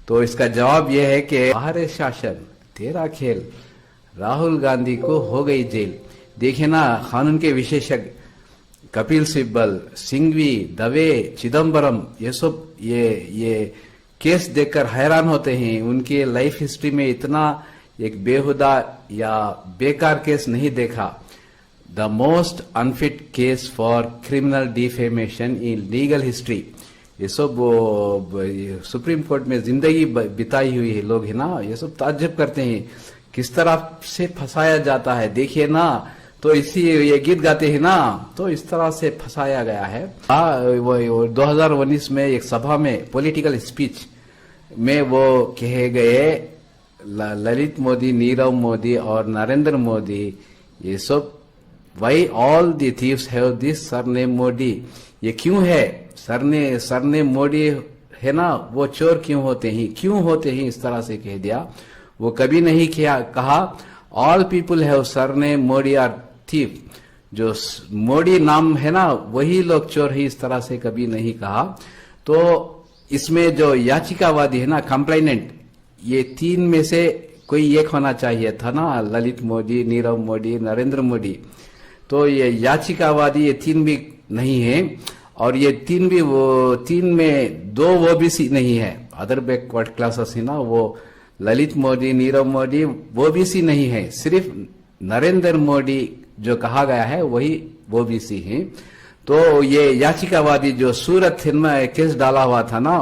तो इसका जवाब यह है कि बाहर शासन तेरा खेल, राहुल गांधी को हो गई जेल। देखिए ना, कानून के विशेषज्ञ कपिल सिब्बल, सिंघवी, दवे, चिदम्बरम, ये सब ये केस देखकर हैरान होते हैं। उनके लाइफ हिस्ट्री में इतना एक बेहुदा या बेकार केस नहीं देखा। The most unfit case for criminal defamation in legal history. ये सब सुप्रीम कोर्ट में जिंदगी बिताई हुई है लोग है ना, ये सब ताज्जुब करते हैं किस तरह से फंसाया जाता है। देखिए ना, तो इसी ये गीत गाते हैं ना, तो इस तरह से फंसाया गया है। वो 2019 में एक सभा में पॉलिटिकल स्पीच में वो कहे गए ललित मोदी, नीरव मोदी और नरेंद्र मोदी, ये सब why all the thieves have this surname Modi. ये क्यों है सरनेम मोदी है ना, वो चोर क्यों होते हैं, इस तरह से कह दिया। वो कभी नहीं कहा all people have surname Modi are thief. जो मोदी नाम है ना, वही लोग चोर है, इस तरह से कभी नहीं कहा। तो इसमें जो याचिकावादी है ना, कंप्लेनेंट, ये तीन में से कोई एक होना चाहिए था ना, ललित मोदी, नीरव मोदी, नरेंद्र मोदी। तो ये याचिकावादी ये तीन भी नहीं है, और ये तीन में दो ओबीसी नहीं है, अदर बैकवर्ड क्लासेस है ना, वो ललित मोदी, नीरव मोदी ओबीसी नहीं है, सिर्फ नरेंद्र मोदी जो कहा गया है वही ओबीसी है। तो ये याचिकावादी जो सूरत में केस डाला हुआ था ना,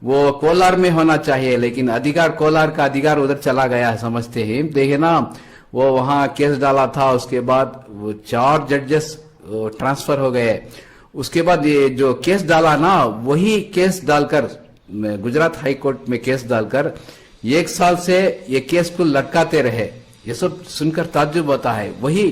वो कोलार में होना चाहिए, लेकिन कोलार का अधिकार उधर चला गया है, समझते हैं। देखिए ना, वो वहां केस डाला था, उसके बाद वो 4 जजेस ट्रांसफर हो गए। उसके बाद ये जो केस डाला ना, वही केस डालकर गुजरात हाई कोर्ट में केस डालकर 1 साल से ये केस को लटकाते रहे। ये सब सुनकर ताज्जुब होता है। वही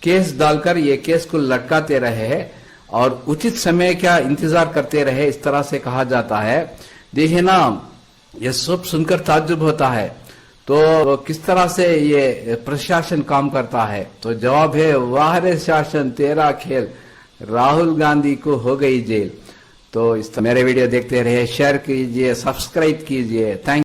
केस डालकर ये केस को लटकाते रहे और उचित समय का इंतजार करते रहे, इस तरह से कहा जाता है। देखिए ना, ये सब सुनकर ताज्जुब होता है। तो किस तरह से ये प्रशासन काम करता है? तो जवाब है वाह रे शासन तेरा खेल, राहुल गांधी को हो गई जेल। तो इस मेरे वीडियो देखते रहिए, शेयर कीजिए, सब्सक्राइब कीजिए। थैंक